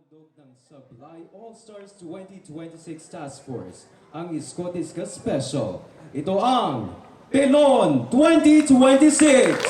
handog ng Sablay All-Stars 2026 Task Force, ang Scottish Ka Special. Ito ang Pelon 2026!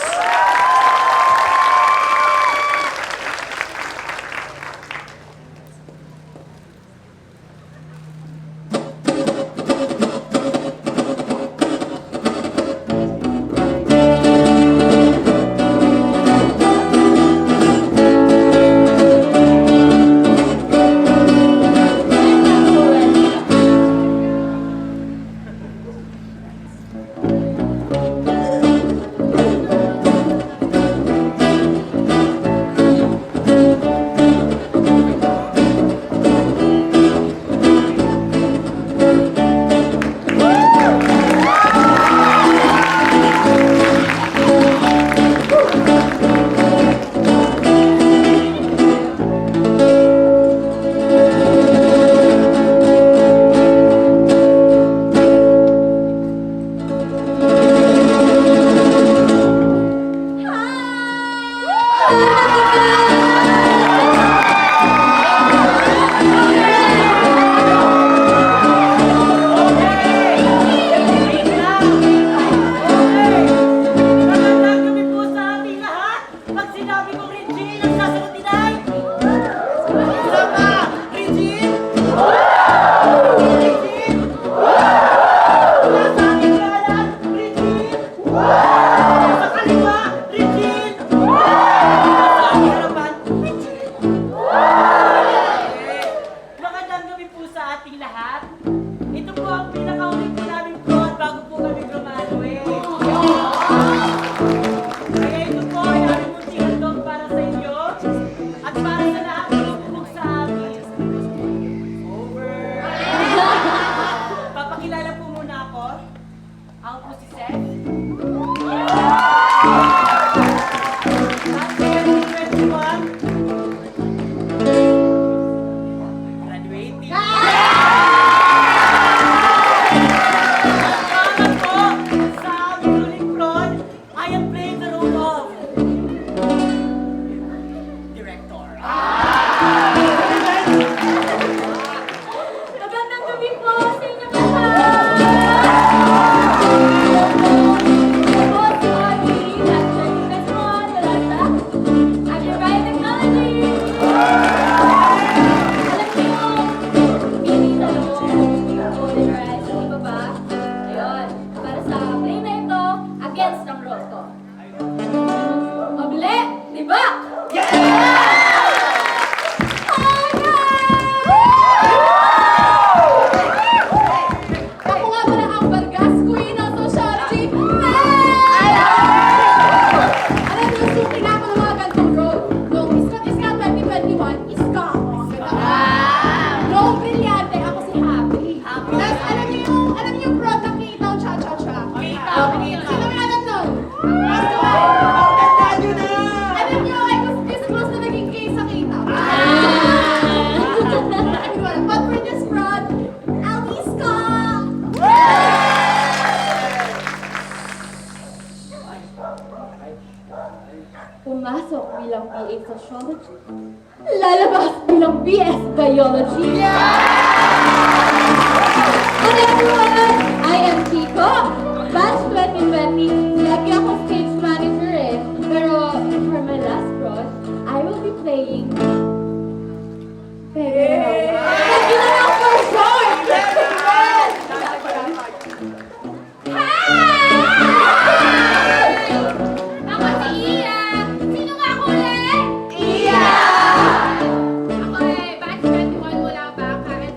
Pumasok bilang BA Sociology. Lalabas bilang BS Biology. Hello everyone! I am Kiko. Batch 2020. Lagi ako stage manager eh. Pero for my last run, I will be playing Pero. Lagi na lang for short! Ako si Iya! Sino nga ako ulit? Iya! Ako batch 21 mula Baka and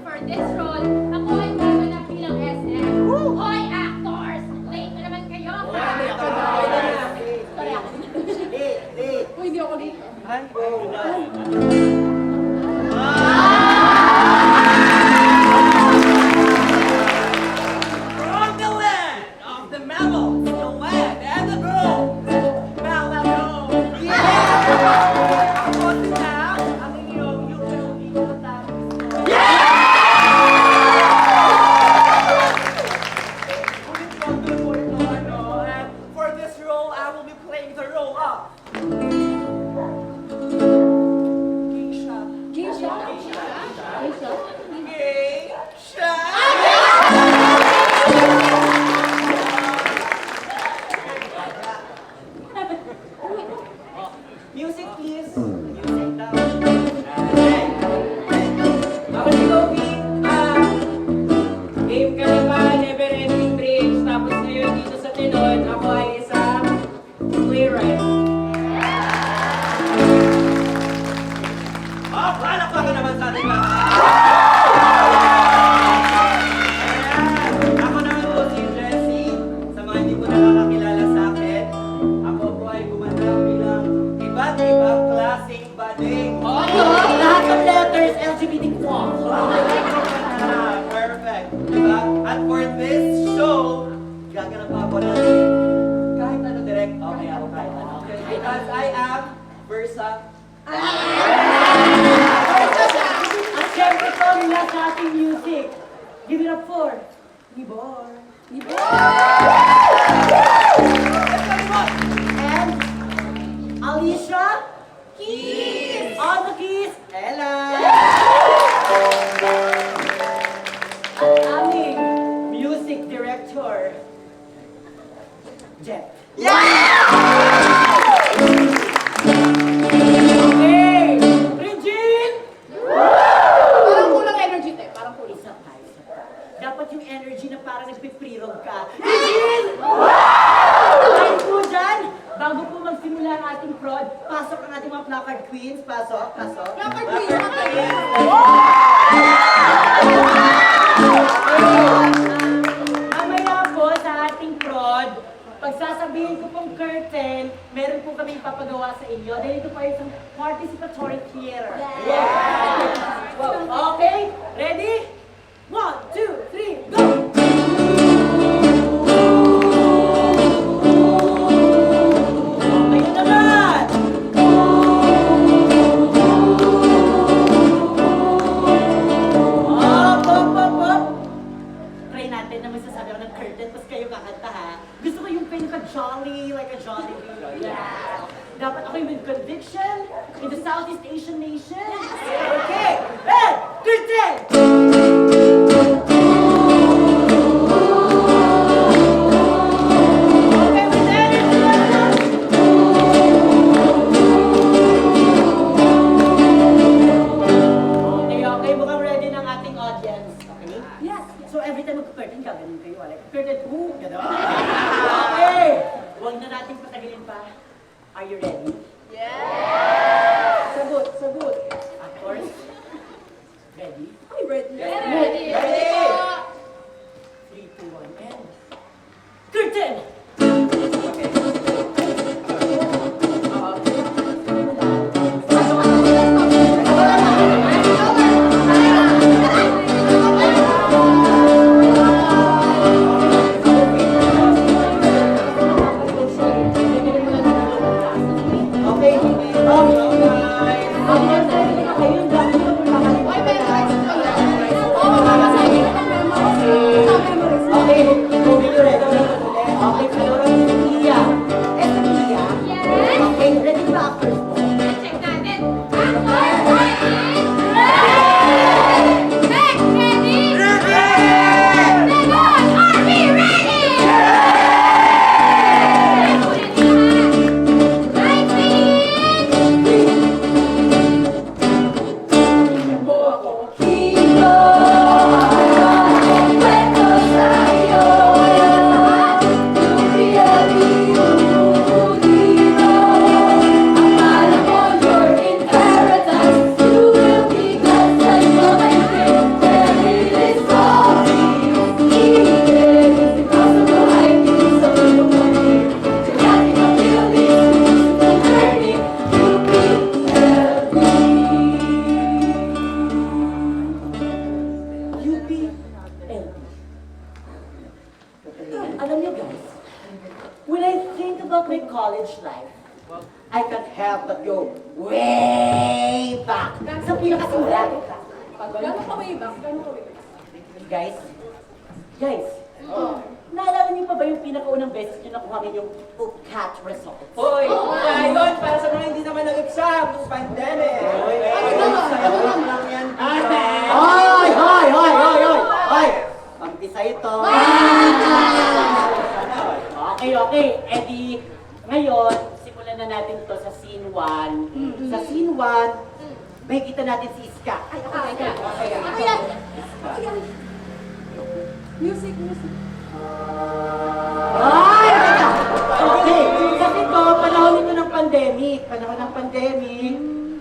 Oh, palakpakan naman sa ating lahat! Ayan, ako naman po si Jessie. Sa mga hindi po nakakakilala sa akin, ako po ay gumanap bilang iba't ibang klaseng bading. Lahat ng letters LGBTQ. Perfect. Diba? At for this show, gaganap ako ng kahit ano direct. Okay, ako kahit ano. Okay, because I am Versa. At syempre ko nila sa ating music. Give it up for Nibor. And Alicia. Keys. On the keys. Ella! At aming music director. Jeff. Okay! Regine! Parang kulang energy, te. Parang kulang. Isa pa. Dapat yung energy na parang nagpiprirog ka. Regine! Dahil po dyan, bago po magsimula ang ating prod, pasok ang ating mga placard queens. Pasok. Placard queens, Mamaya po sa ating prod, pagsasabihin ko pong curtain, meron po kami ipapagawa sa inyo. Dahil ito pa isang participatory theater. Wow. Okay? Ready? 1, 2, 3, go! Okay na naman! Up! Try natin na magsasabi ako ng curtain, tapos kayo kakanta ha. Gusto ko yung pinaka-jolly, like a jolly dude. Yeah. Dapat ako yung with conviction in the Southeast Asian nation. Okay! Red! Curtain! Okay, with energy! Okay, mukhang ready ng ating audience. Okay? Yes. So every time mag-curtain ka, ganun kayo. Like, curtain, ooh, gano'n. Okay! Huwag na natin patagilin pa. Are you ready? Yeah! Sagot. Of course. Ready? Ay, ready. Ready. 3, 2, 1, and... Curtain! Okay, Okay, moving to ready. Okay, Flora, Iya. Iya. Okay, ready ba first po? Check natin. Next, ready? Second, are we ready? Lights, Alam niyo guys, when I think about my college life, I can't help but go way back sa pinakasimula. Gano'n ka way back? Guys, naalala niyo pa ba yung pinakaunang beses niyo nakuha yung UCAT results? Hoy! Ngayon, para sa mga hindi naman nag-exam, pandemic! Ano lang yan, Hoy! Mampisa ito. Okay. E di, ngayon, simulan na natin to sa scene 1. Sa scene 1, may kita natin si Iska. Ay, Ako yan. Music. Ay! Okay, kasi to, panahon ito ng pandemic.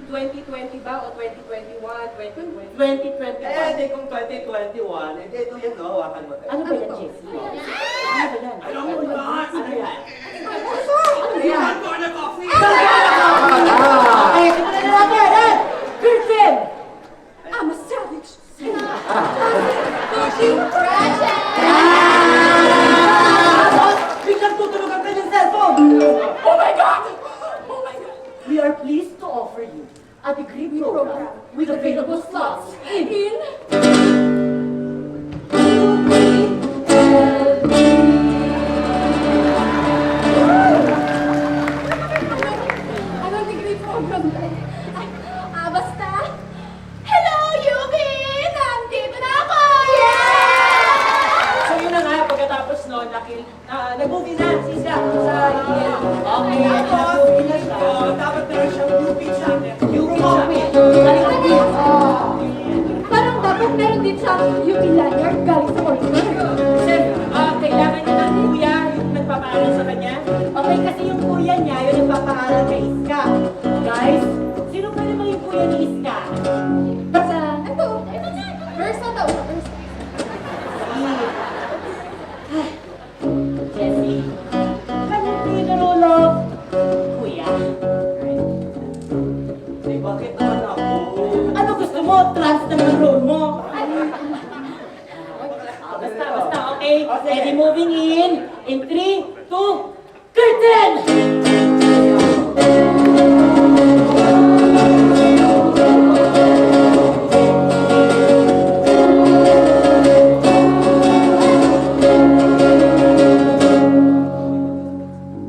2020 ba o 2021, 2020? 2021. Di kung 2021, ito yan, no? Hawakan mo tayo. Ano ba yan, Jessie? Ano ba yan? Alam mo ba? Ano yan? Ano yan? Corner coffee! Okay, simulan na natin! Curtain! I'm a savage. Biglang tutunog ang kanyang cellphone! Oh my God! Oh my God! We are pleased to offer you a degree program with available slots in Anong degree program ba? Basta, hello, UB! Nandito na ako! Yeah! So yun na nga, pagkatapos nun, nag-movie na si Iska sa EL. Okay, nag-movie na siya. Dapat meron siyang UP channel. UP channel. Parang dapat meron din siyang UB lanyard galing sa original. Sir, kailangan niya ng kuya yung nagpapaaral sa kanya. Okay, kasi yung kuya niya, yung nagpapaaral kay Iska. Guys, sino pwede maging kuya ni Iska? Ito na. Verse na daw. Verse. Jessie, can you play the role of kuya? Bakit naman ako? Ano gusto mo? Trans naman ang role mo. Basta, okay? Ready, moving in 3, 2, curtain!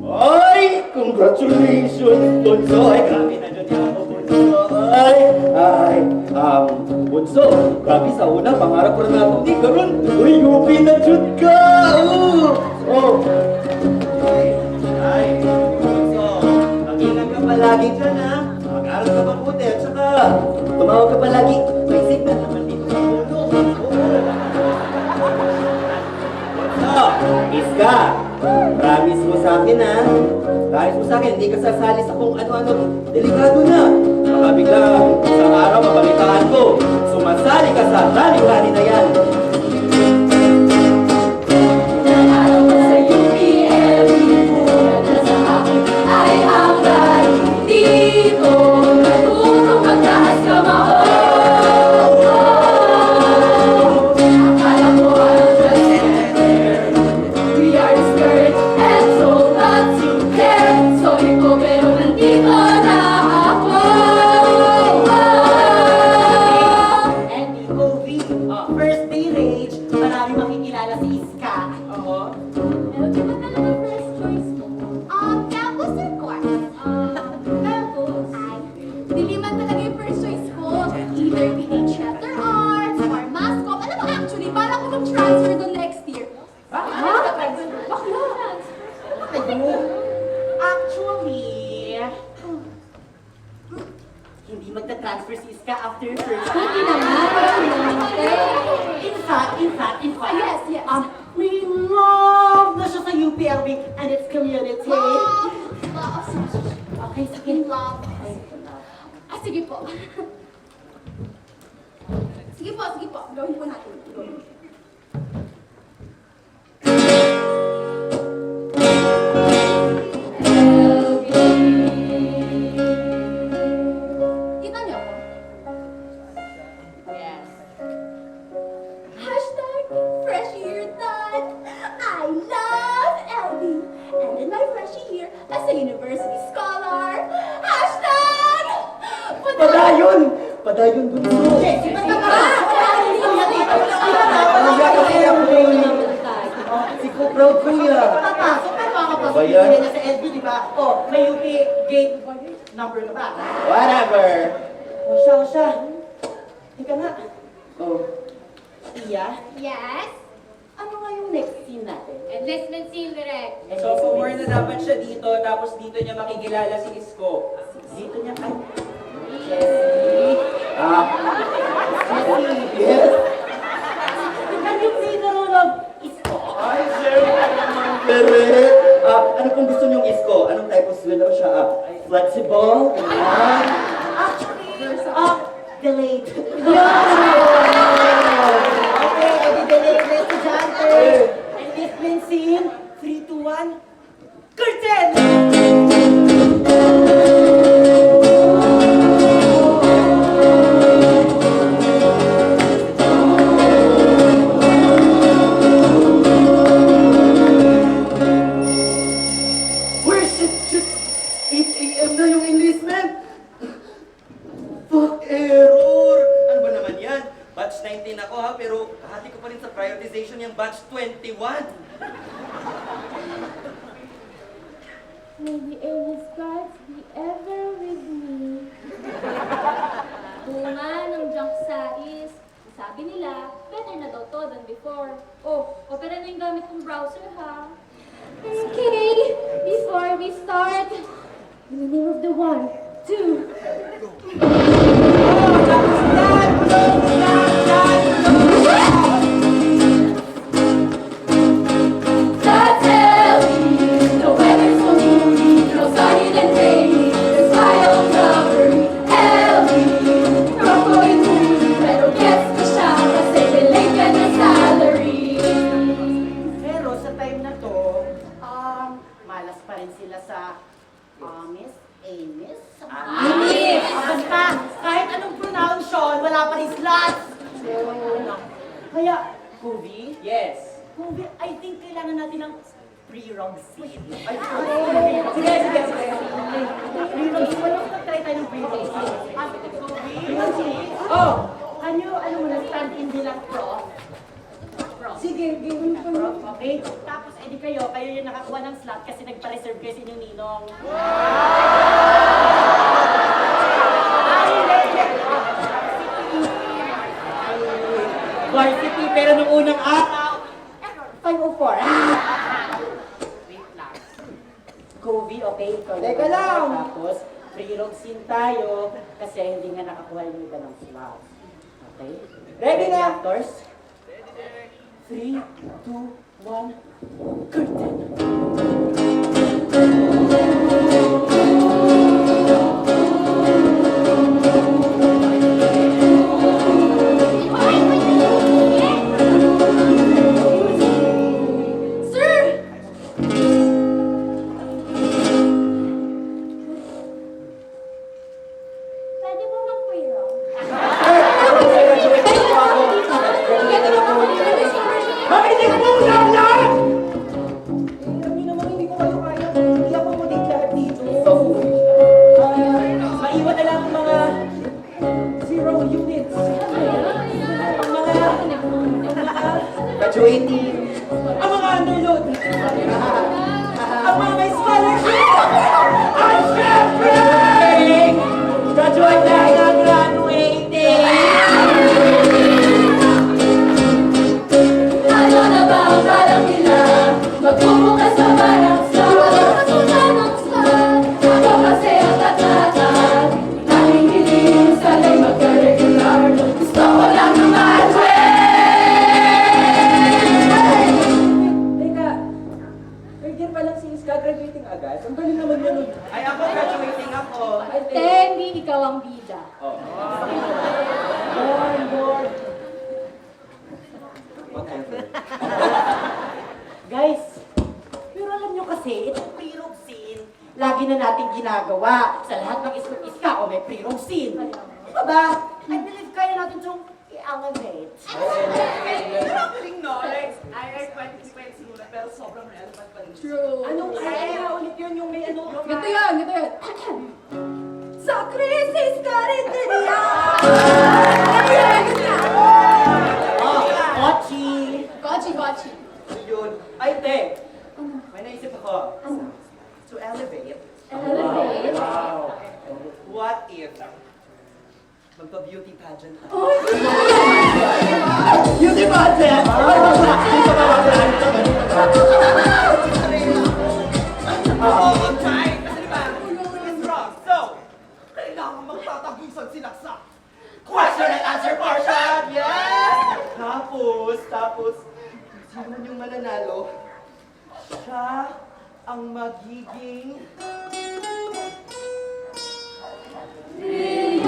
Ay! Congratulations, Bunso! Ay, grabe na dyan yan ako, Bunso! Bunso, grabe sa una, pangarap ko na natin di karon. Uy, UP na dyan ka! Ay, Bunso, mag-ingat ka palagi dyan, ha? Mag-aral ka mabuti, at saka, tumawag ka palagi. May signal naman dito sa puno. Bunso, Iska! Promise mo sa akin, ha? Promise mo sa akin, hindi ka sasali sa kung ano-ano. Delikado na. Baka biglang isang araw mabalitaan ko. Sumasali ka sa rally-rally na yan. Nanalo ko sa UPLB, mula na sa akin ay hanggang dito. Natutong magtaas kamao. Akala ko ang transgender. We are discouraged and told not to care. Sorry ko pero nandito na ako. And OV, first day rage, marami makikilala si Iska. Ano di ba talaga first choice mo? Campus or course? Campus. Ay, diliman talaga yung first choice ko. Either PH Theater Arts or Mascom. Alam mo, actually, parang ako mag-transfer doon next year. Bakla? Actually, hindi magta-transfer si Iska after first day. Hindi naman. In fact, Yes, yes. we love na siya sa UPLB and its community. Okay, sige. Love. Sige po. Sige po. Gawin po natin. Kita niyo ako? Yes. Hashtag fresh year done. I love LB. And in my fresh year as a university scholar. Hashtag Padayon! Padayon, Bunso! Jessie, ba't ka? Si ko proud kuya. Papasok na makapasok Ba yan? niya sa LB, di ba? Oh, may UP gate number na ba? Whatever. O siya. Ika nga. Oh. Iya, Yes. ano nga yung next scene natin? Enlistment scene, direct. So, for na dapat siya dito, tapos dito niya makikilala si Isko. Dito niya ay... Ah. Yes. Can you play the role of Isko? Ay, syempre naman, Bere. Ano kung gusto niyong isko? Anong type of swimmer siya? Flexible? Ganyan? Actually, delayed. Okay, edi delayed na estudyante. Enlistment scene, 3, 2, 1, curtain! Where shit? 8 a.m. na yung enlistment! Fuck, error! Ano ba naman yan? Batch 19 ako ha, pero kahati ko pa rin sa prioritization yung batch 21. May the angels gods be ever with me. Bunga ng junk sais. Sabi nila, better na daw to than before. Oh, opera na yung gamit kong browser ha. Okay, before we start, in the name of the 1, 2, That's heavy. The weather's so gloomy, no sunny and rainy. The sky all cloudy, heavy. Rocco and moody, pero gets ka siya kasi delayed ka na salary. Pero sa time na to, malas pa rin sila sa Amis. Basta, kahit anong pronunciation, wala pa rin slots. Kaya, Kobe, Yes. Kobe, I think kailangan natin ng pre-rog scene. Ay, Sige. pre-rog scene. Wala ko nag-try tayo ng pre-rog scene. Pre-rog scene? Oh! Ano mo na, stand-in bilang prof? Sige, gawin ko. Prof, okay? Tapos, edi kayo yung nakakuha ng slot kasi nagpa-reserve kayo sa inyong ninong. Varsity, pero nung unang araw, 504. Wait lang. Kobe, okay? Ikaw yung Teka lang. Tapos, pre-road scene tayo kasi hindi nga nakakuha yung iba ng slot. Okay? Ready na? Actors? 3, 2, 1, curtain! Sir! Pwede mo mag-pre-roll? makinig mo lang lahat! Kami naman hindi ko kayo kaya. Hindi ako mulig lahat dito. Maiwan na lang ang mga 0 units. Ang mga Graduating. ang mga underload. Ang mga may scholarship. At syempre, graduate na ang graduating. Ano na ba ang balak nila? Magbubukas pa ba ng slot? Ng slot. Ako kasi ang tatatan. Tanging hiling sana'y magka-regular. Gusto ko lang na Teka, third year pa lang si Iska, graduating agad. Ang galing naman yan. Ay, ako graduating ako. Ay, Hindi ikaw ang bida. Lord. Whatever. Guys, pero alam nyo kasi, itong pre-road scene, lagi na natin ginagawa sa lahat ng iska o may pre-road scene. Diba ba? I believe kaya natin itong i-elevate. Anong kaya ulit yun yung may ano? Ganito yan. Sa krisis ka rin din yan! Oh, Ochi! Gochi. Yun. Ay, te. May naisip ako. To elevate, Elevate. what if magpa-beauty pageant tayo? Beauty pageant! Oo, on time! Kasi diba, it's wrong. So, kailangan magtatagisan sinaksak. Question and answer portion! Yes! Tapos, sino yung mananalo? Siya ang magiging... Brilliant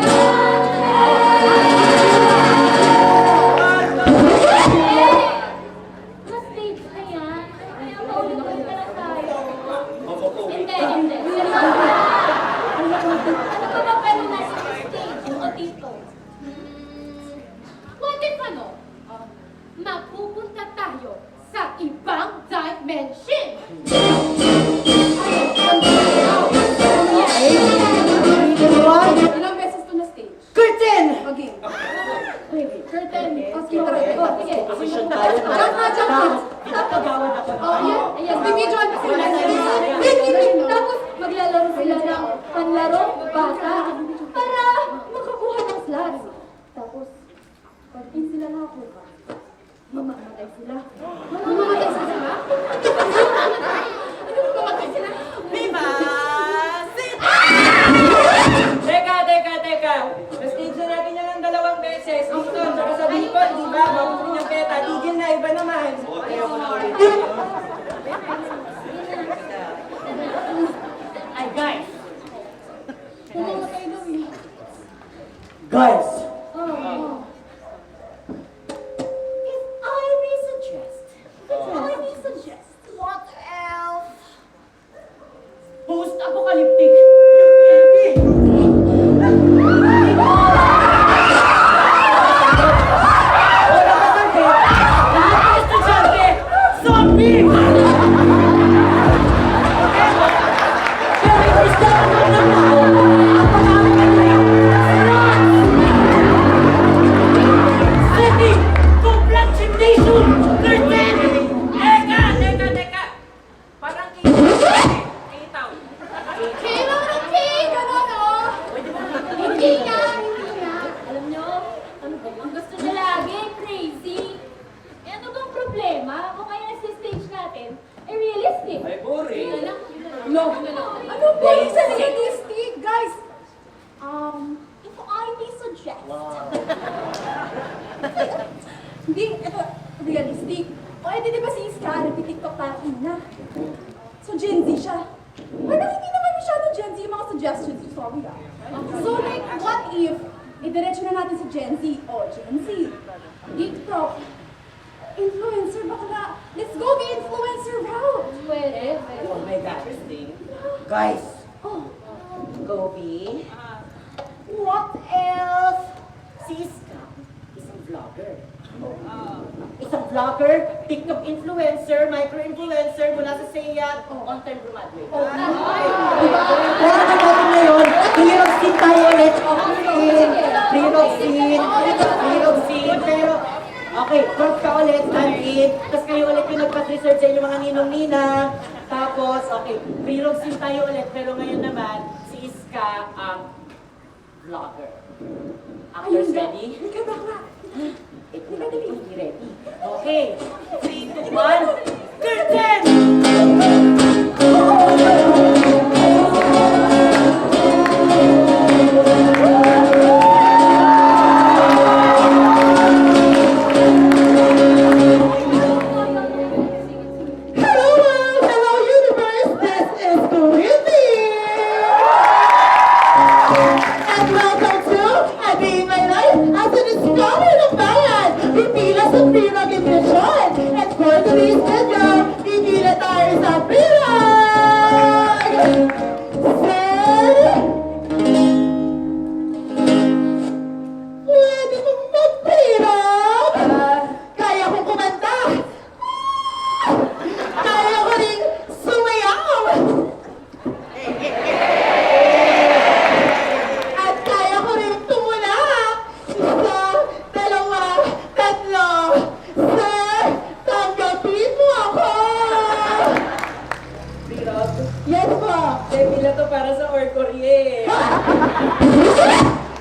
ano, mapupunta tayo sa ibang dimension. Ilang beses to na stage? Curtain! Again. Curtain. Okay, sige. Position tayo. Jump na, jump na. Pinapagawan ako. Oh, yan. Ayan. Individual pa sila. Tapos maglalaro sila ng panlaro, bata, para makakuha ng slots. Tapos, pag in sila nakakuha, mamamatay sila. Mamamatay sila? Ano mamamatay sila? Viva! Sit! Teka. Na-stage na natin yan ng 2 beses. Dito, tsaka sa bikon, di ba? Bago yung peta. Tigil na, iba naman. Okay, ako na ulit. Ay, guys! Mamamatay daw eh. Guys! Oh. If I may suggest, What else? post-apocalyptic yung PLP. Wala ka sabi, lahat ng estudyante, zombie! Pero yung isda naman ng tao, ang pangalan nila, City, Complete Gymnasium, Curtain! Teka! Parang kitaw. Kailang ng king! Ano, no? Hindi nga. Alam nyo, ano ba yung gusto niya lagi? Crazy. Eh, ano bang problema? Kung kaya sa stage natin, eh, realistic. Ay, boring. Yun na lang. Love. Ano po yung sa realistic, guys? If I may suggest. Hindi, ito, realistic. O, di ba si Iska, nagtitiktok parang ina? So, Gen Z siya. Parang hindi naman masyado Gen Z yung mga suggestions. Sorry ah. So, like, what if, idiretso na natin si Gen Z. O, Gen Z. TikTok. Influencer, bakla. Let's go the influencer route. Pwede. Oh my God. Guys, Oh, Gobi, what else? Si Iska, isang vlogger. Isang vlogger, TikTok influencer, micro-influencer mula sa SEA, on-time graduate. Kaya natin ngayon, hero scene tayo ulit. Hero scene, pero okay, first ka ulit, stand in. Tapos kayo ulit yung nagpas-research sa inyong mga ninong-nina. Tapos, okay, hero scene tayo ulit. Pero ngayon naman, si Iska ang vlogger. Actors ready? Ika bakla. Ito na dito, hindi ready. Okay, 3, 2, 1, curtain! Hello universe, this is Corinthi! And welcome to A Day in My Life as a discovery ng bayan! Pipila sa Pirog Impresyon! And for today's video, pipila tayo sa Pirog! Sir? Pwede kong magpirog? Kaya kong kumanta! Kaya ko rin sumayaw! At kaya ko rin tumula! Isa, dalawa, tatlo! Sir, tanggapin mo ako! Pirog, Yes po! pila to para sa Orcorie.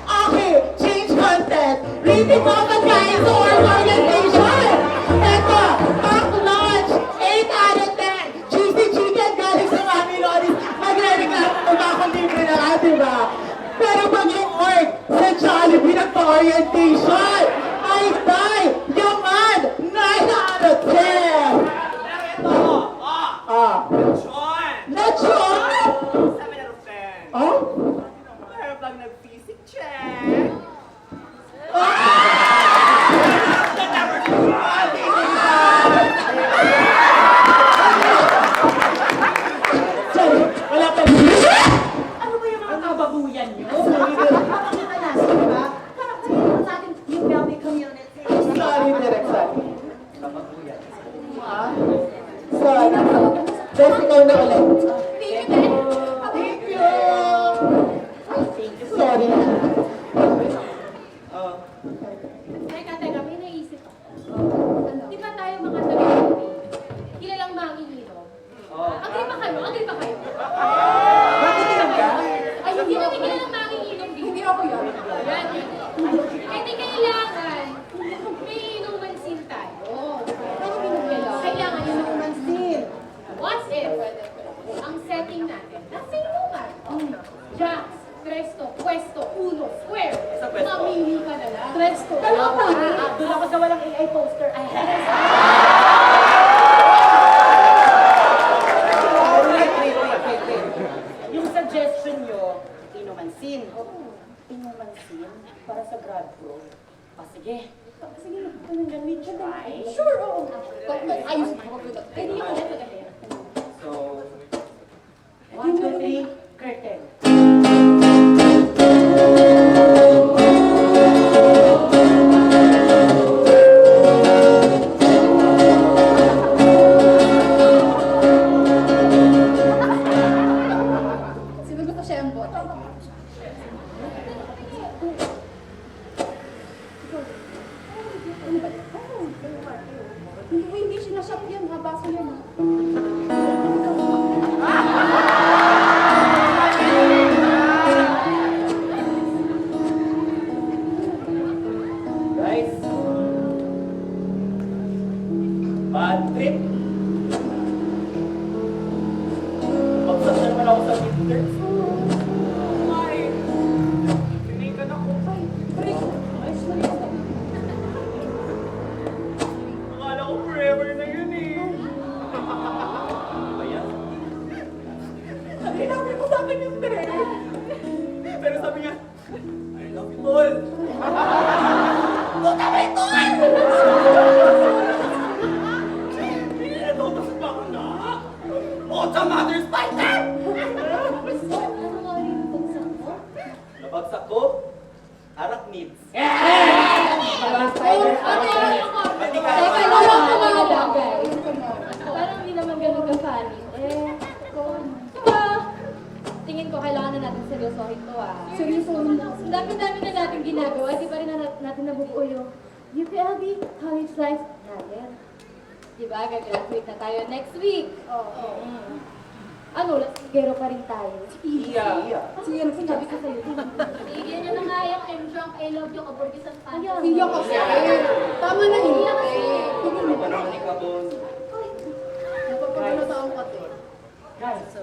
Okay, change content! Rating mo ang pagkain sa our organization! Eto, pack lunch! 8 out of 10! Juicy chicken galing sa Mami Loris! Magre-reklamo mo ba kung libre na nga, diba? Pero pag yung org sa Jollibee nagpa-orientation, ay die! Yaman! 9 out of 10! Ah, John! lechon! 7 out of 10. Oh? Meron bang nag-physic check? Sorry, wala pa. Ano ba yung mga kababuyan niyo? Parang kita natin, di ba? Parang sa atin, yung Sorry. Best ikaw na ulit. Thank you, Ben. Thank you! Sorry. Teka, may naisip ako. Di ba tayo mga taga-TV? Kilalang manginginom? Agree ba kayo? Agree ba kayo? Bakit inom ka? Ay, hindi namin kilalang manginginom dito. Hindi ako yun. Yan. Hindi kailangan may inuman sin tayo. Kailangan inuman sin. What if ang setting natin nasa inuman? Jacks, Presto, Pwesto, Uno, Square. Sa pwesto. Mamili ka na lang. Presto. Doon ako sa walang AI poster. Ay, yung suggestion nyo, inumansin. Inumansin para sa grad pro. Sige. Sige, can we try? Sure, oo. Ayos na ako. Pwede yung ulit agad. So, 1, 2, 3, curtain. Sinagot ko siya ang bote. Hindi sinashop yan, ha? Baso yan, ha? guys. Bad trip. Bagsak na naman ako sa midterms. Akala ko forever na yun eh. Ba yan? Sinabi ko sa akin yung direct. Pero sabi niya, I love you all. Puta, may tol! Ito, tapos pa ako na. Ota Mother's Fighter! Nabagsak ko, arachnids. Hindi ka Teka, lang, guys. Parang hindi naman ganun ka-funny. Diba? Tingin ko kailangan na natin seryosohin to, Seryosohin? Dami-dami na natin ginagawa, di pa rin natin nabubuo yung UPLB College Life natin. Diba? Gagraduate na tayo next week. Oo. Ano, lasingero pa rin tayo. Iya. Sige, ano sinabi ko sa'yo? Tigil niyo na nga yung I'm drunk, I love you, kaburgisan pa. Iya kasi. Tama na yun. Iya kasi. Ano pa naman ikaw doon? Napapagano sa ang kate. Guys.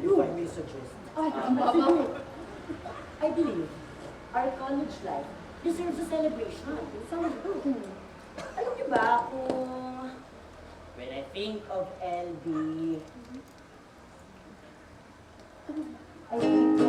If I may suggest, I believe our college life deserves a celebration. Alam niyo ba kung when I think of LB, I think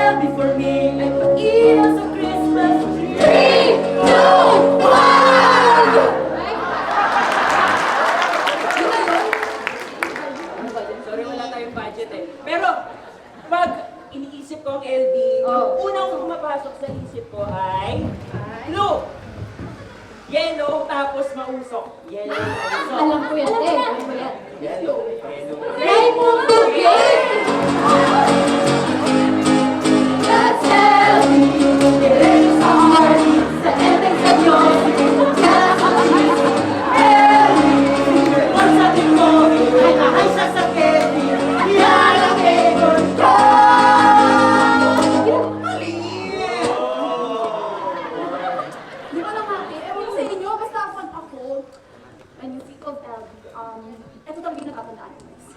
LB for me ay pag-iyaw sa Christmas tree. 3, 2, 1! Sorry, wala tayong budget eh. Pero, pag iniisip ko ang LB, ang unang pumapasok sa isip ko ay blue. Yellow, tapos mausok. Yellow, mausok. Alam ko yan, alam ko yan. Yellow. Raymond Duguay! Let's tell me, it is hard. Sa ending sa Diyos, kaya kami. Kung sa tingko ay nahay sa sakit, yan ang effort ko. Di ko lang happy. Ewan ko sa inyo, basta pag ako, when you think of LB, eto talaga yung nakatandaan ko, guys.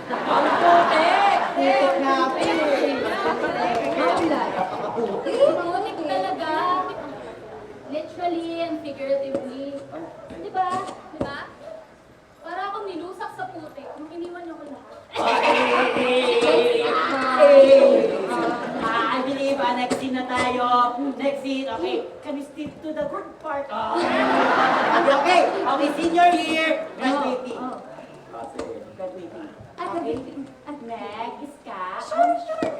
Ang putik! Putik nga po. Putik talaga. Literally and figuratively. Di ba? Di ba? Para akong nilusak sa putik nung iniwan niyo ko lahat. I believe, next scene na tayo. Next scene, okay. Can we stick to the good part? Okay, okay, senior year. Graduating. Graduating. Graduating. Next, Iska. Sure.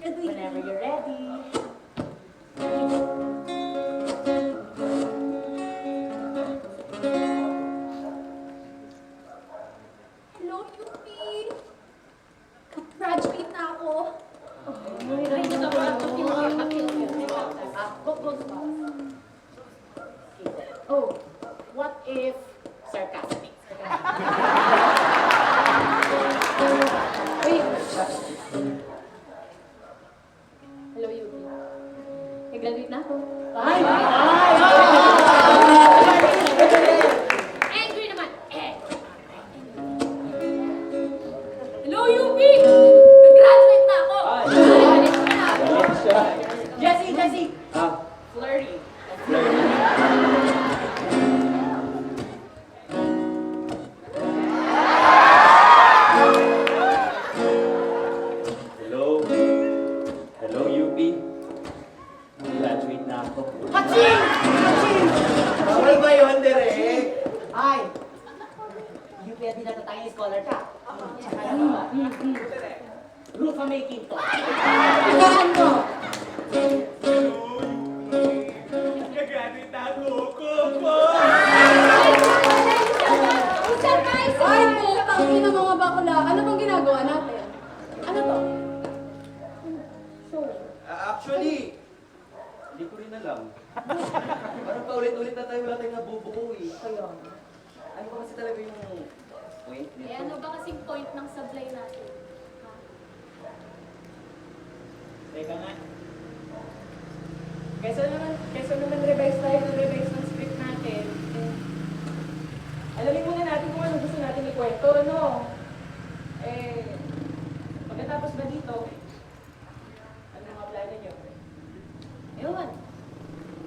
Whenever you're ready. Hello, Yupi. Graduate na ako. Ay, ito ba? Pakil. Oh, what if sarcastic? Wait. Hello, Yupi. Nag-graduate na ako. Ay! Angry naman. Hello, Yupi! Nag-graduate na ako. Galit siya. Jessie! Ah, Flirty. hello. Hello, UP. Graduate na ako. Haching! Bawal ba yun, Direk? Ay! You pwede na tayo scholar ka. Tsaka na ba? Rufa making to. Saan mo? Gagamit ako, Coco! Ay, putang ina mga bakla. Ano bang ginagawa natin? Ano to? Actually, hindi ko rin alam. Parang paulit-ulit na tayo, wala tayong nabubuo eh. Ano ba kasi talaga yung point Eh, nito? ano ba kasing point ng sablay natin? Ha? Teka nga. Kesa naman revise tayo ng revise ng script natin. Alamin muna natin kung ano gusto natin ikwento, no? Pagkatapos ba dito, ano mga plano nyo? Ewan.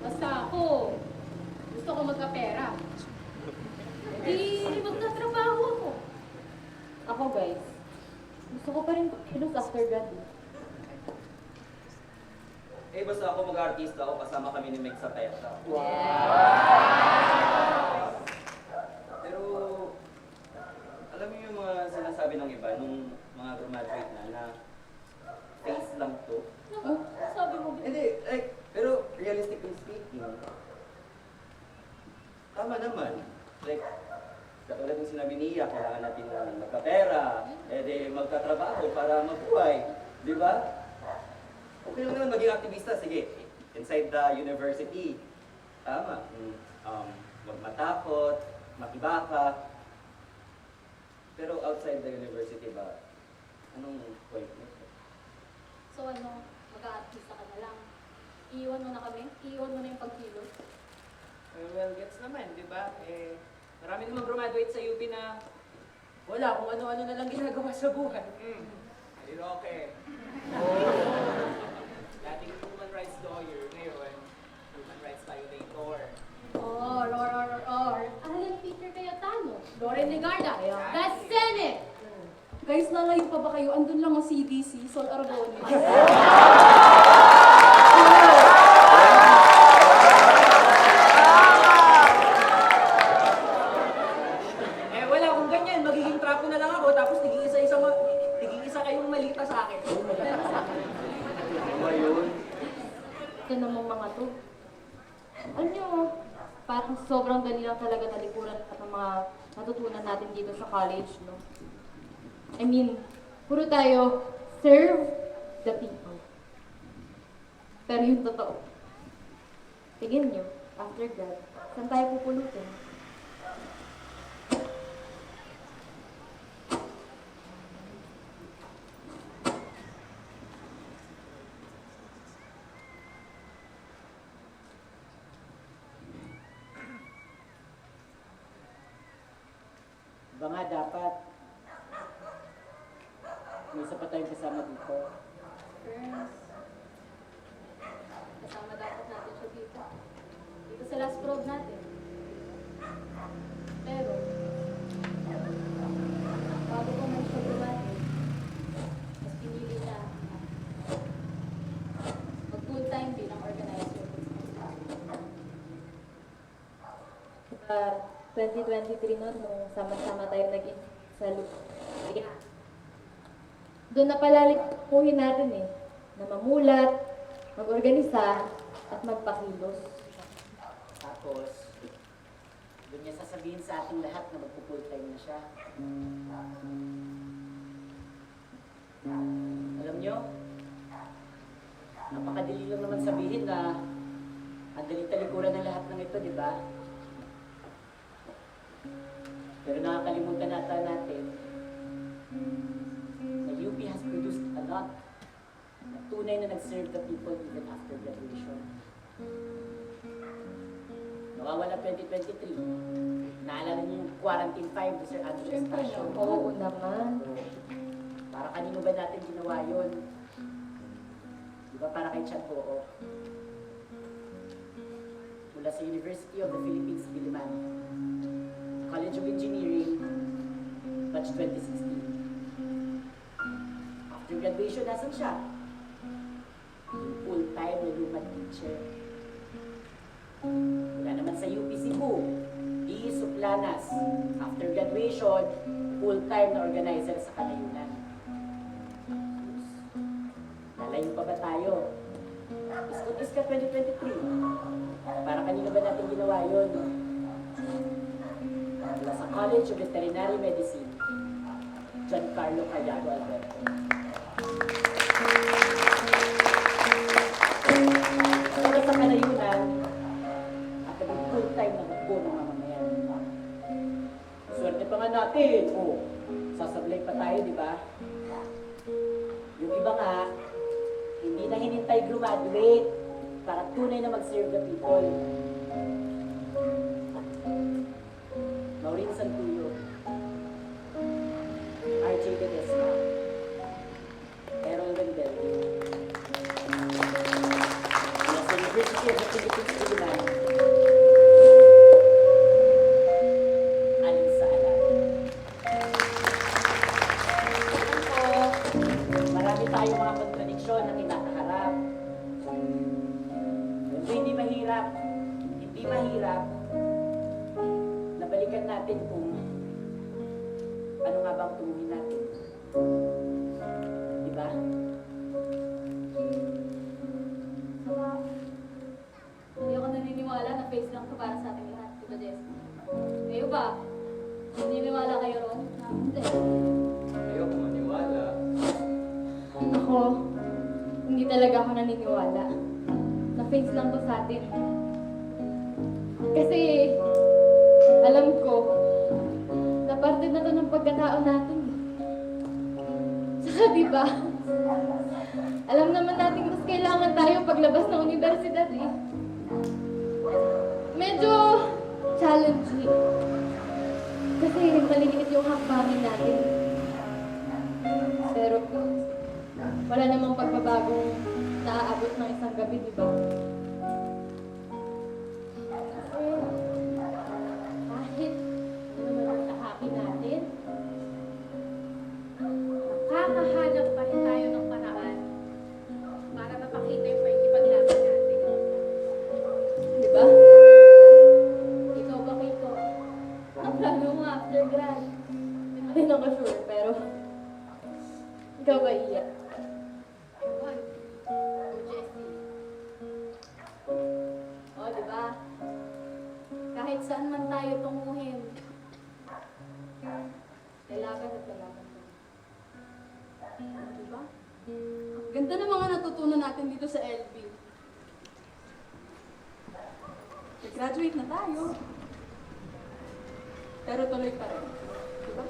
Basta ako, gusto ko magkapera. Di magtatrabaho ako. Ako, guys. Gusto ko pa rin kilos after grad. Eh, basta ako mag-artista ako, kasama kami ni Meg sa Petra. Pero, alam mo yung mga sinasabi ng iba, nung mga graduate na face lang to. Naku, sabi mo ba? Hindi, like, pero realistically speaking, tama naman. Like, katulad ng sinabi niya, kailangan natin magkapera, magkatrabaho para mabuhay. Di ba? Okay lang naman maging aktivista, sige. Inside the university, tama. Huwag matakot, makibaka. Pero outside the university ba, anong point nito? So ano, mag-aartista ka na lang. Iiwan mo na kami? Iiwan mo na yung pagkilos? Well, gets naman, di ba? Marami namang graduate sa UP na wala kung ano-ano na lang ginagawa sa buhay. Okay. Dating human rights lawyer, ngayon, human rights violator. Alan Peter Cayetano, Loren Legarda, the Senate! Guys, lalayo pa ba kayo? Andun lang ang CDC, Sol Aragones. Wala kung ganyan, magiging trapo na lang ako, tapos tiging-isa kayong malita sa akin. Ano ba yun? Ito namang mga to. Alam nyo, parang sobrang dali lang talaga talikuran at ang mga natutunan natin dito sa college, no? I mean, puro tayo serve the people. Pero yung totoo, tingin nyo, after grad, saan tayo pupulutin? Ba nga dapat, May isa pa tayong kasama dito. Friends, kasama dapat natin siya dito. Dito sa last probe natin. Pero, bago ko man siya dumating, mas pinili niya mag full time bilang organizer. 2023 noon, nung sama-sama tayo naging sa Lucia. Doon na palalipuhin natin na mamulat, mag-organisa, at magpakilos. Tapos, doon niya sasabihin sa ating lahat na magpo-full time na siya. Alam niyo, napakadali lang naman sabihin na ang dali-talikuran ng lahat ng ito, di ba? Pero nakakalimutan nata natin na UP has produced a lot na tunay na nag-serve the people even after graduation. Nawawala 2023. Naalala niyo yung quarantine 5 ni Sir Andrew Estacio? Oo naman. Para kanino ba natin ginawa yun? Di ba para kay Chan Poo? Mula sa University of the Philippines, Diliman. College of Engineering, batch 2016. After graduation, nasan siya? Full-time na lumad teacher. Wala naman sa UP Cebu, D. Suplanas. After graduation, full-time na organizer sa Kalayunan. Lalayo pa ba tayo? Iskot-iska 2023. Para kanino ba natin ginawa yun? Mula sa College of Veterinary Medicine, Giancarlo Callado Alberto. Para sa Kalayunan, at naging full-time na hukbo ng mamamayan. Swerte pa nga natin. Sasablay pa tayo, di ba? Yung iba nga, hindi na hinintay graduate para tunay na mag-serve the people. Maureen Santuyo, RJ Ledesma, Errol Rendel, mula sa University of the Philippines, Diliman, Alisa Alan. Marami tayong mga kontradiksyon na kinakaharap. Pero hindi mahirap, balikan natin kung ano nga bang tuwin natin. Diba? Saka, hindi ako naniniwala na face lang ito para sa ating lahat, diba Jess? Kayo ba? Naniniwala kayo ron? Hindi. Ayoko maniwala. Ako, hindi talaga ako naniniwala na face lang to sa atin. Kasi, alam ko, na parte na to ng pagkatao natin. Saka diba, alam naman natin mas kailangan tayo paglabas ng universidad Medyo challenging. Kasi maliliit yung hakbangin natin. Pero wala namang pagbabagong naaabot ng isang gabi, diba? Kahit ano naman ang tahapin natin, Kakahanap pa rin tayo ng paraan para mapakita yung pakikipaglaban natin. diba? ikaw ba Kiko? Ang plano mo after grad? Hindi na ako sure, pero ikaw ba iya? Ewan. O Jessie. O, diba? Kahit saan man tayo tunguhin, kailangan at kailangan tayo. Diba? Ang ganda ng mga natutunan natin dito sa LB. Graduate na tayo. Pero tuloy pa rin. Diba?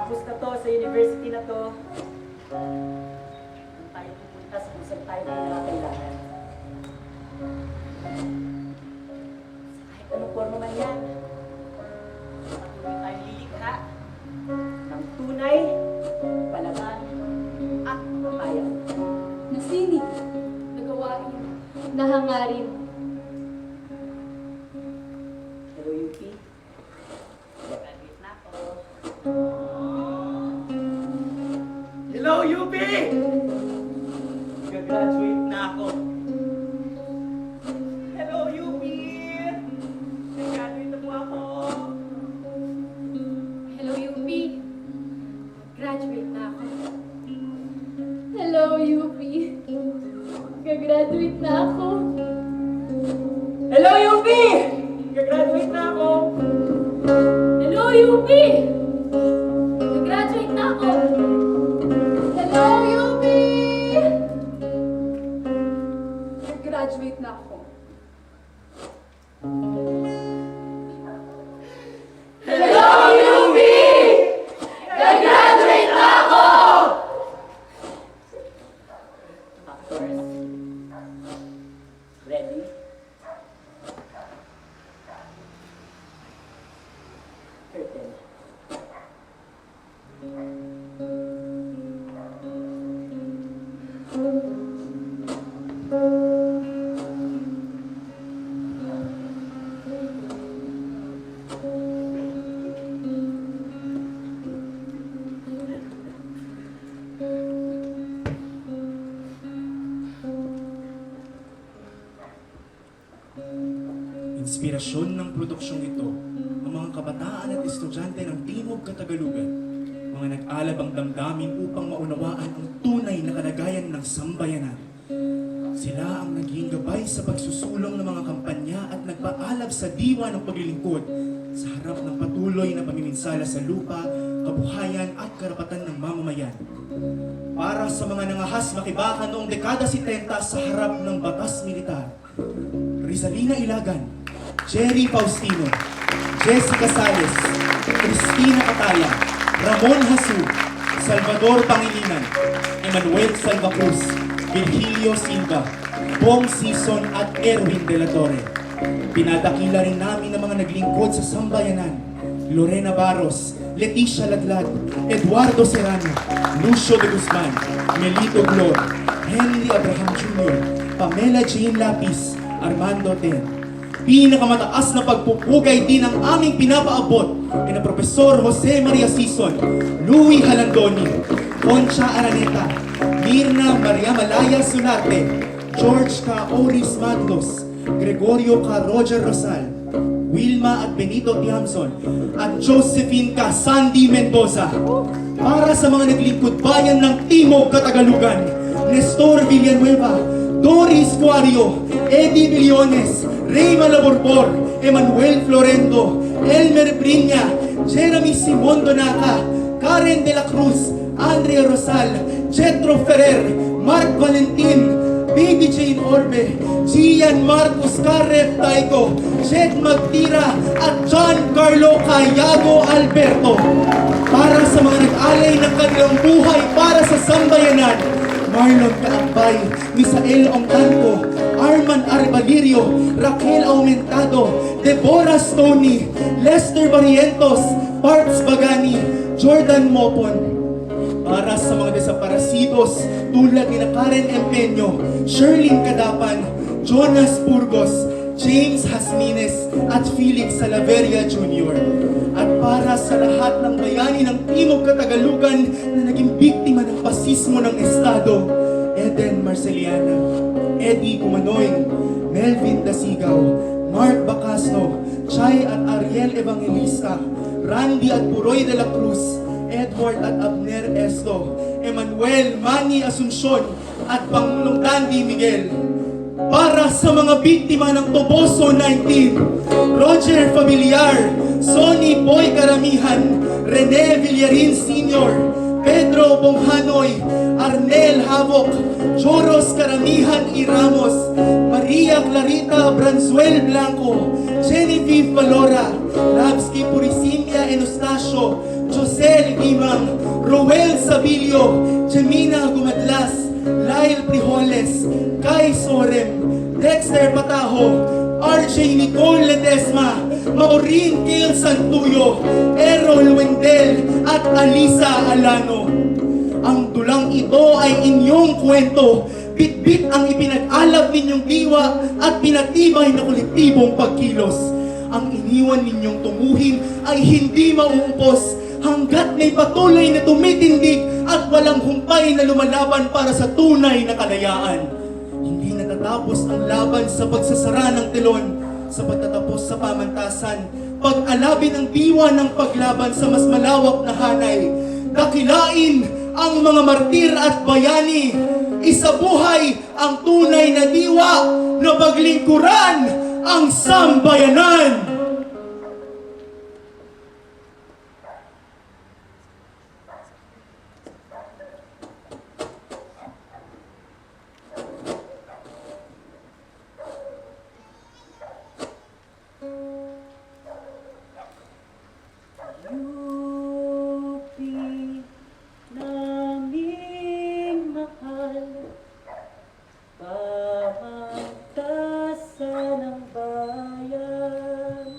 campus na to, sa university na to. Kung tayo pupunta sa kung saan tayo kailangan. Kahit anong forma man yan, patuloy tayong lilikha ng tunay, palaban, at papayag. Nasinig, nagawain, Nahangarin. Hello, UP. Graduate na ako. Hello, UP! Gagraduate na ako. Hello, UP! Gagraduate na po ako. Hello, UP. Graduate na ako. Hello, UP. Gagraduate na ako. Hello, UP! Gagraduate na ako. Hello, UP! Gagraduate na ako. hello, UP! Graduate na ako. Hello, UP! Gagraduate na ako! Actors, ready? Curtain. Inspirasyon ng produksyong ito, ang mga kabataan at estudyante ng Timog Katagalugan, mga nag-alab ang damdamin upang maunawaan ang tunay na kalagayan ng sambayanan. Sila ang naging gabay sa pagsusulong ng mga kampanya at nagpaalab sa diwa ng paglilingkod sa harap ng patuloy na pamiminsala sa lupa, kabuhayan at karapatan ng mamamayan. Para sa mga nangahas makibaka noong dekada 70 sa harap ng batas militar, Rizalina Ilagan, Jerry Faustino, Jessica Sales, Cristina Cataya, Ramon Hasu, Salvador Pangilinan, Emmanuel Salvacruz, Virgilio Silva, Bong Sison at Erwin De La Torre. Pinadakila rin namin ang mga naglingkod sa sambayanan, Lorena Barros, Leticia Ladlad, Eduardo Serrano, Lucio de Guzman, Melito Glor, Henry Abraham Jr., Pamela Jane Lapis, Armando Ten. Pinakamataas na pagpupugay din ang aming pinapaabot ay na Profesor Jose Maria Sison, Louis Halandoni, Concha Araneta, Mirna Maria Malaya Sulate, George K. Oris Magnos, Gregorio K. Roger Rosal, Wilma at Benito Tiamson, at Josephine K. Sandy Mendoza. Para sa mga naglingkod bayan ng Timog Katagalugan, Nestor Villanueva, Doris Cuario, Eddie Billones, Ray Malaborbor, Emmanuel Florendo, Elmer Briña, Jeremy Simon Donaca, Karen De La Cruz, Andrea Rosal, Jetro Ferrer, Mark Valentin, Baby Jane Orbe, Gian Marcos Carref Taiko, Jet Magtira, at John Carlo Cayago Alberto. Para sa mga nag-alay ng kanilang buhay para sa sambayanan, Marlon Kaambay, Misael Ongtanco, Arman Arbalirio, Raquel Aumentado, Deborah Stoney, Lester Barrientos, Parts Bagani, Jordan Mopon. Para sa mga desaparecidos tulad ni Karen Empeño, Sherlyn Cadapan, Jonas Burgos, James Hasmines at Felix Salaveria Jr. At para sa lahat ng bayani ng Timog Katagalugan na naging biktima ng pasismo ng Estado, Eden Marceliana, Eddie Kumanoy, Melvin Dasigaw, Mark Bacasno, Chay at Ariel Evangelista, Randy at Puroy de la Cruz, Edward at Abner Esto, Emmanuel Manny Asuncion at Pangulong Dandy Miguel. Para sa mga biktima ng Toboso 19, Roger Familiar, Sonny Boy Karamihan, Rene Villarin Sr., Pedro Bonghanoy, Arnel Havok, Joros Karamihan I. Ramos, Maria Clarita Branzuel Blanco, Genevieve Valora, Labsky Purisimia Enostasio, Josel Imang, Roel Sabilio, Jemina Gumadlas, Lyle Prijoles, Kai Sorem, Dexter Pataho, RJ Nicole Ledesma, Maureen Kale Santuyo, Errol Wendel, at Alisa Alano. Ang dulang ito ay inyong kwento. Bitbit ang ipinag-alab ninyong diwa at pinatibay na kolektibong pagkilos. Ang iniwan ninyong tumuhin ay hindi mauupos hanggat may patuloy na tumitindig at walang humpay na lumalaban para sa tunay na kalayaan. Hindi natatapos ang laban sa pagsasara ng telon, sa pagtatapos sa pamantasan, pag-alabin ang diwa ng paglaban sa mas malawak na hanay, dakilain ang mga martir at bayani, isabuhay ang tunay na diwa na paglingkuran ang sambayanan. Yupi naming mahal, pamangkasan ng bayan.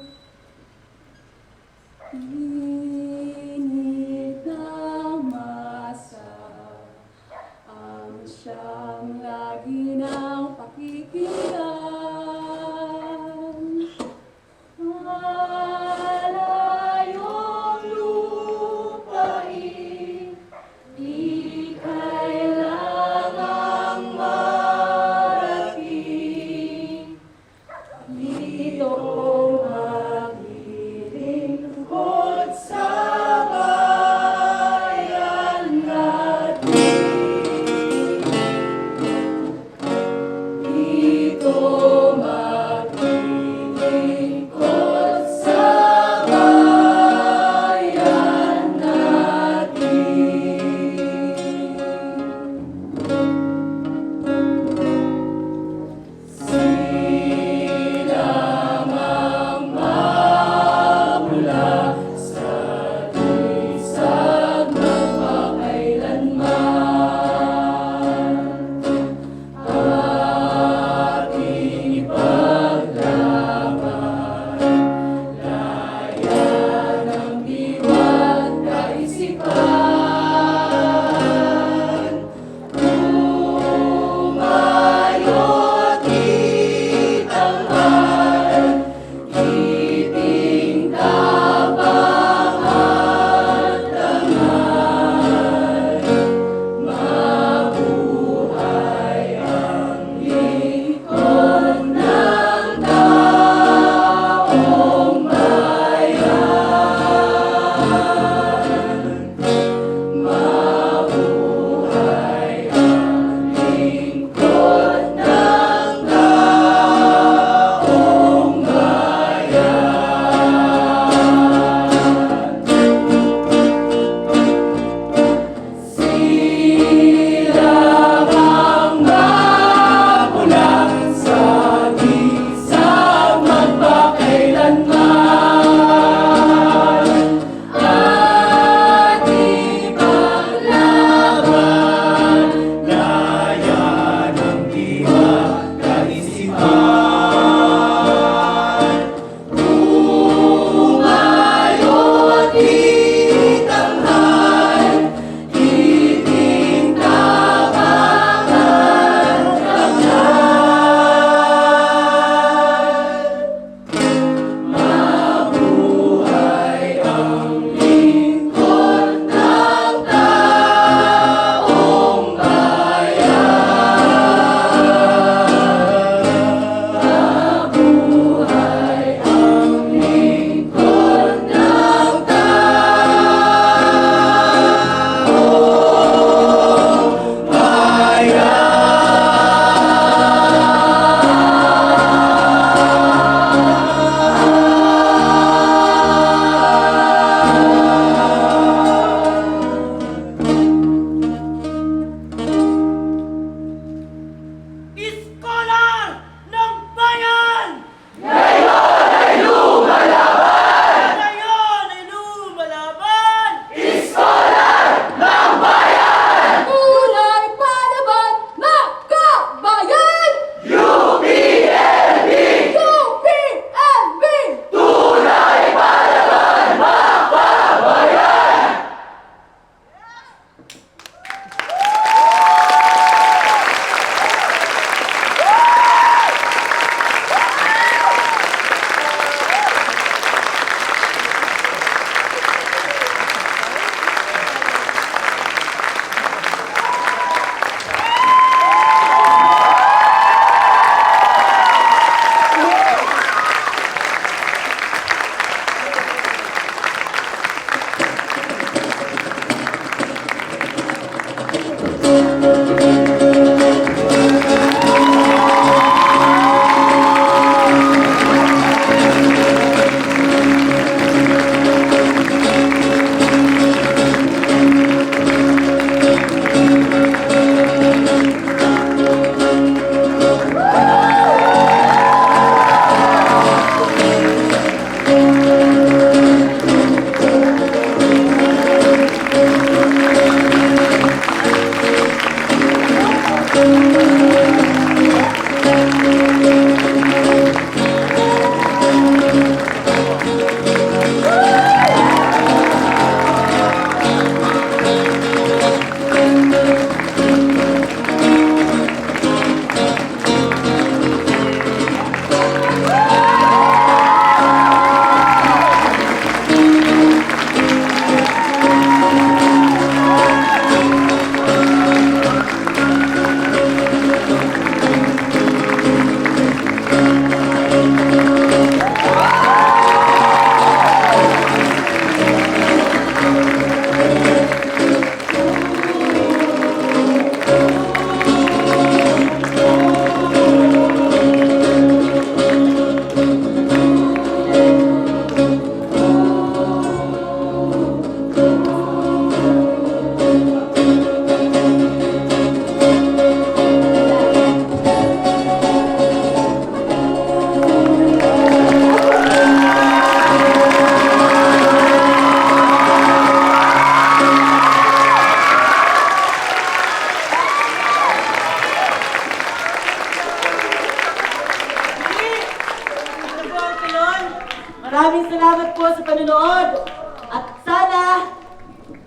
sa panonood. At sana,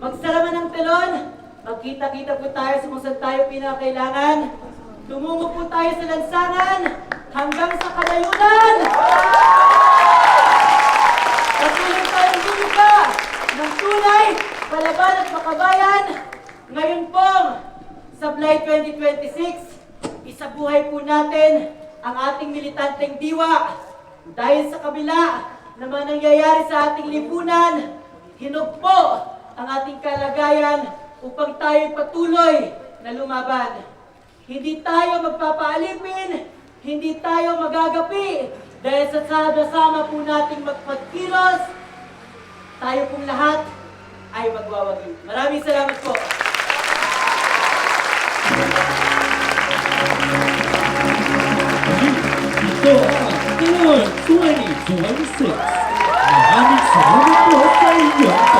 magsalaman ng telon, magkita-kita po tayo sa kung saan tayo pinakailangan. Tumungo po tayo sa lansangan hanggang sa kalayunan. Patuloy tayong bumuka ng tunay, palaban at makabayan. Ngayon pong Sablay 2026, isabuhay po natin ang ating militanteng diwa. Dahil sa kabila ng mga nangyayari sa ating lipunan, hinugpo ang ating kalagayan upang tayo patuloy na lumaban. Hindi tayo magpapaalipin, hindi tayo magagapi, dahil sa sama po nating magpagkilos, tayo pong lahat ay magwawagi. Maraming salamat po. Ito ang Pinoy 2026. Maraming salamat po sa inyong